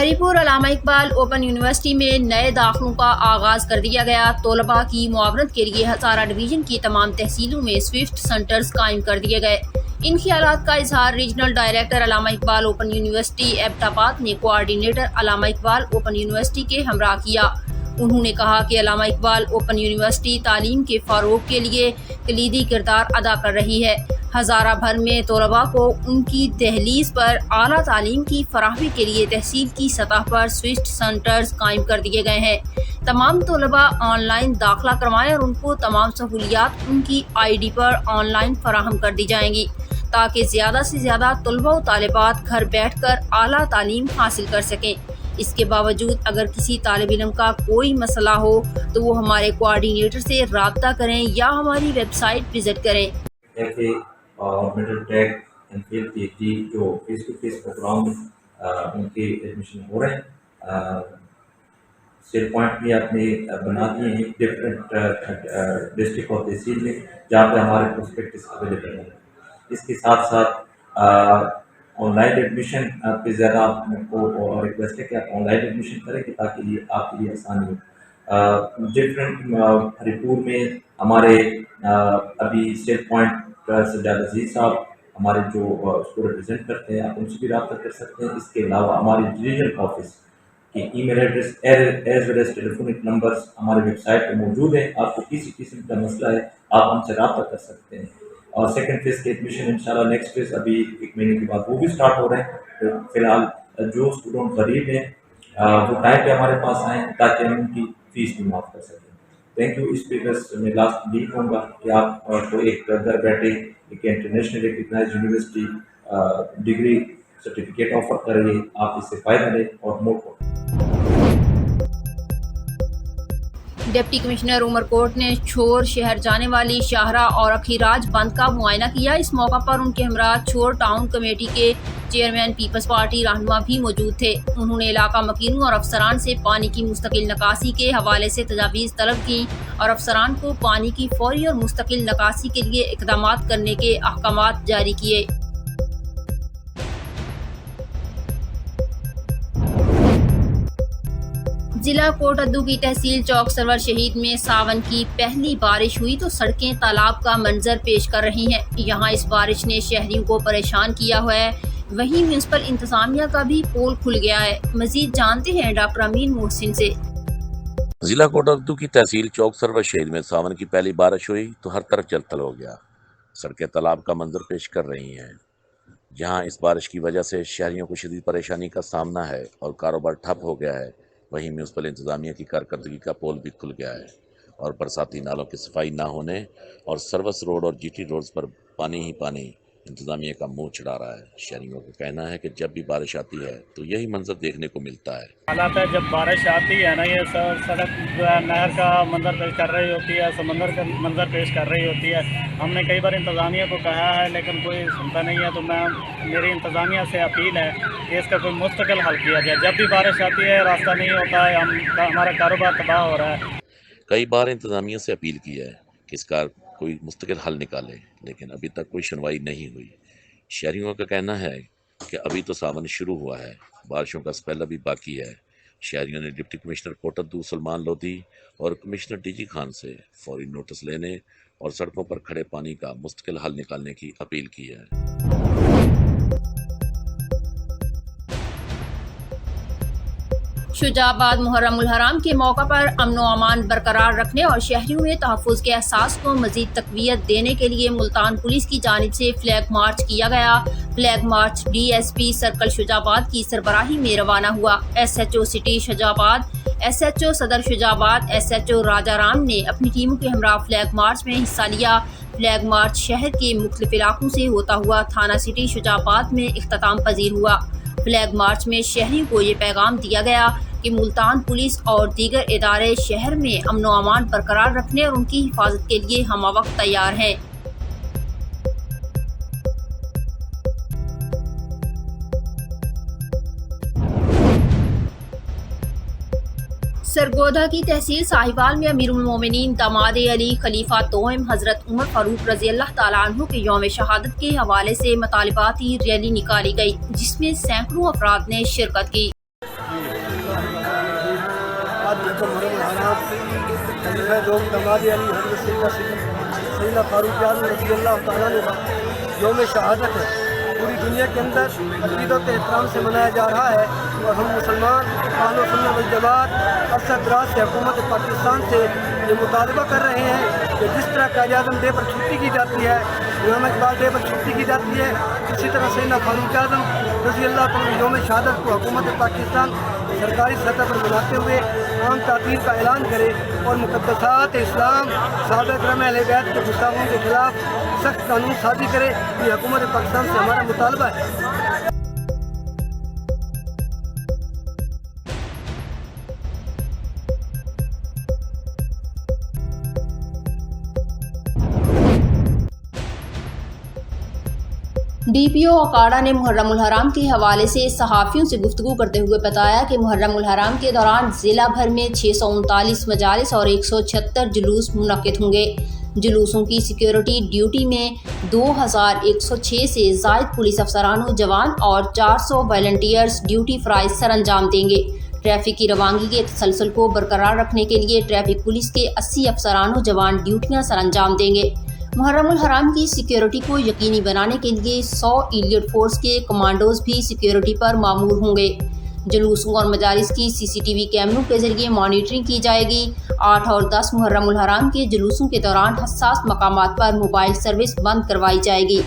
हरिपुर अल्लामा Iqbal open university में नए दाखिलों का आगाज कर दिया गया। तलबा की मुआवनत के लिए हजारा डिवीजन की तमाम तहसीलों में स्विफ्ट सेंटर्स कायम कर दिए गए। इन ख्यालात का इजहार रीजनल डायरेक्टर अल्लामा इकबाल ओपन यूनिवर्सिटी एबटाबाद ने कोआर्डिनेटर अल्लामा इकबाल ओपन यूनिवर्सिटी के हमरा किया। उन्होंने कहा कि अल्लामा इकबाल ओपन यूनिवर्सिटी तालीम के फ़रोग़ के लिए कलीदी किरदार अदा कर रही है। हज़ारा भर में तलबा को उनकी दहलीज पर आला तालीम की फराहमी के लिए तहसील की सतह पर स्विफ्ट सेंटर्स कायम कर दिए गए हैं। तमाम तलबा ऑनलाइन दाखिला करवाएं और उनको तमाम सहूलियात उनकी ID पर ऑनलाइन फराहम कर दी जाएंगी ताकि ज़्यादा से ज़्यादा तलबा व तालिबात घर बैठ कर आला तालीम हासिल कर सकें। इसके बावजूद अगर किसी तालिब इल्म का कोई मसला हो तो वो हमारे कोऑर्डिनेटर से राब्ता करें या हमारी वेबसाइट विजिट करें। और मिडिल टेक एंड फिर PhD जो फेस टू फेस प्रोग्राम उनके एडमिशन हो रहे हैं। स्टेट पॉइंट भी आपने बना दिए हैं डिफरेंट डिस्ट्रिक्ट और तहसील में जहाँ पे हमारे प्रोस्पेक्टस अवेलेबल हैं। इसके साथ साथ ऑनलाइन एडमिशन पे ज़्यादा आपको रिक्वेस्ट है कि आप ऑनलाइन एडमिशन करें कि ताकि ये आपके लिए आसानी हो। डिफरेंट हरिपुर में हमारे अभी स्टेट पॉइंट सज्जाद अजीज साहब हमारे जो उसको रिप्रेजेंट करते हैं, आप उनसे भी रब्ता कर सकते हैं। इसके अलावा हमारे डिवीजन ऑफिस के email address as well as telephonic numbers हमारे वेबसाइट पर मौजूद हैं। आपको किसी किस्म का मसला है आप हमसे रब्ता कर सकते हैं। और सेकंड फेज़ के एडमिशन इंशाल्लाह नेक्स्ट फेज़ अभी 1 महीने के बाद वो भी स्टार्ट हो रहे हैं। तो फिलहाल जो स्टूडेंट गरीब हैं वो टाइम पे हमारे पास आएँ ताकि हम उनकी फ़ीस भी माफ़ कर सकें। Thank you. इस पे बस मैं लास्ट यही कहूँगा कि आप को एक घर बैठे एक international recognized university degree certificate offer कर रही है, आप इससे फ़ायदा लें और मोट। डिप्टी कमिश्नर उमरकोट ने छोर शहर जाने वाली शाहरा और अखीराज बंद का मुआयना किया। इस मौका पर उनके हमरा छोर टाउन कमेटी के चेयरमैन पीपल्स पार्टी रहनुमा भी मौजूद थे। उन्होंने इलाका मकीनों और अफसरान से पानी की मुस्तकिल निकासी के हवाले से तजावीज़ तलब की और अफसरान को पानी की फौरी और मुस्तकिल निकासी के लिए इक़दामात करने के अहकामात जारी किए। जिला कोटद्दू की तहसील चौक सरवर शहीद में सावन की पहली बारिश हुई तो सड़कें तालाब का मंजर पेश कर रही हैं। यहाँ इस बारिश ने शहरियों को परेशान किया हुआ है। वहीं म्यूनिसिपल इंतजामिया का भी पोल खुल गया है। मजीद जानते हैं डॉक्टर अमीन मोहसिन से। जिला कोटद्दू की तहसील चौक सरवर शहीद में सावन की पहली बारिश हुई तो हर तरफ जलथल हो गया। सड़कें तालाब का मंजर पेश कर रही हैं। जहाँ इस बारिश की वजह से शहरियों को शदीद परेशानी का सामना है और कारोबार ठप हो गया है, वहीं म्यूनिसिपल इंतजामिया की कारकर्दगी का पोल भी खुल गया है और बरसाती नालों की सफाई ना होने और सर्विस रोड और GT रोड्स पर पानी ही पानी इंतजामिया का मुंह चढ़ा रहा है। शहरियों का कहना है कि जब भी बारिश आती है तो यही मंजर देखने को मिलता है। हालात है जब बारिश आती है ना, ये सड़क नहर का मंजर पेश कर रही होती है, समंदर का मंजर पेश कर रही होती है। हमने कई बार इंतजामिया को कहा है लेकिन कोई सुनता नहीं है। तो मेरी इंतजामिया से अपील है कि इसका कोई मुस्तकिल हल किया जाए। जब भी बारिश आती है रास्ता नहीं होता है, हमारा कारोबार तबाह हो रहा है। कई बार इंतजामिया से अपील की है कि इसका कोई मुस्तकिल हल निकाले, लेकिन अभी तक कोई सुनवाई नहीं हुई। शहरियों का कहना है कि अभी तो सावन शुरू हुआ है, बारिशों का स्पेल अभी बाकी है। शहरियों ने डिप्टी कमिश्नर कोटद्दू सलमान लोधी और कमिश्नर DG खान से फौरी नोटिस लेने और सड़कों पर खड़े पानी का मुस्तकिल हल निकालने की अपील की है। शुजाबाद मुहर्रम उल हराम के मौका पर अमन व अमान बरकरार रखने और शहरियों में तहफ़्फ़ुज़ के एहसास को मज़ीद तक़वियत देने के लिए मुल्तान पुलिस की जानिब से फ्लैग मार्च किया गया। Flag march DSP circle Shujabad की सरबराही में रवाना हुआ। SHO सिटी शुजाबाद, SHO सदर शुजाबाद, SHO राजाराम ने अपनी टीमों के हमरा फ्लैग मार्च में हिस्सा लिया। फ्लैग मार्च शहर के मुख्तलिफ इलाकों से होता हुआ थाना सिटी शुजाबाद में इख्तिताम पजीर हुआ। फ्लैग मार्च में शहरियों को ये पैगाम दिया गया कि मुल्तान पुलिस और दीगर इदारे शहर में अमन व अमान बरकरार रखने और उनकी हिफाजत के लिए हमवक्त तैयार हैं। सरगोधा की तहसील साहिवाल में अमीरुल मोमिनीन दामाद अली खलीफा तोइम हजरत उमर फारूक रज़ी अल्लाह तआला अन्हु के यौम शहादत के हवाले से मतलाबाती रैली निकाली गई, जिसमें सैकड़ों अफराद ने शिरकत की। खलीफा दो दमाद अली हज़रत सैयदना फारूक आज़म रज़ी अल्लाह तआला अन्हु का यौम शहादत है, पूरी दुनिया के अंदर अक़ीदत एहतराम से मनाया जा रहा है। और हम मुसलमान अहले सुन्नत वल जमात अरसा दराज से हुकूमत पाकिस्तान से ये मुतालबा कर रहे हैं कि जिस तरह कायद आज़म डे पर छुट्टी की जाती है, इमाम इकबाल डे पर छुट्टी की जाती है, इसी तरह सैयदना फारूक आज़म रज़ी अल्लाह तआला यौम शहादत को हुकूमत पाकिस्तान सरकारी सतह पर मनाते हुए आम तातील का ऐलान करे और मुक़द्दसात इस्लाम सहाबा किराम अहले बैत के गुस्ताखों के खिलाफ सख्त कानून साजी करे। ये हुकूमत पाकिस्तान से हमारा मुतालबा है। डीपीओ अखाड़ा ने मुहर्रम उल हराम के हवाले से सहाफ़ियों से गुफ्तगू करते हुए बताया कि मुहर्रम उल हराम के दौरान ज़िला भर में 639 मजालिस और 176 जुलूस मुनक्किद होंगे। जुलूसों की सिक्योरिटी ड्यूटी में 2106 से ज़ायद पुलिस अफसरान जवान और 400 वॉलंटियर्स ड्यूटी फ़राइज़ सर अंजाम देंगे। ट्रैफिक की रवानगी के तसलसल को बरकरार रखने के लिए ट्रैफिक पुलिस के 80 अफसरान जवान ड्यूटियाँ सर अंजाम देंगे। मुहर्रम उल हराम की सिक्योरिटी को यकीनी बनाने के लिए 100 इलीट फोर्स के कमांडोज भी सिक्योरिटी पर मामूर होंगे। जुलूसों और मजालिस की सीसीटीवी कैमरों के जरिए मॉनिटरिंग की जाएगी। 8 और 10 मुहर्रम उल हराम के जुलूसों के दौरान हसास मकामात पर मोबाइल सर्विस बंद करवाई जाएगी।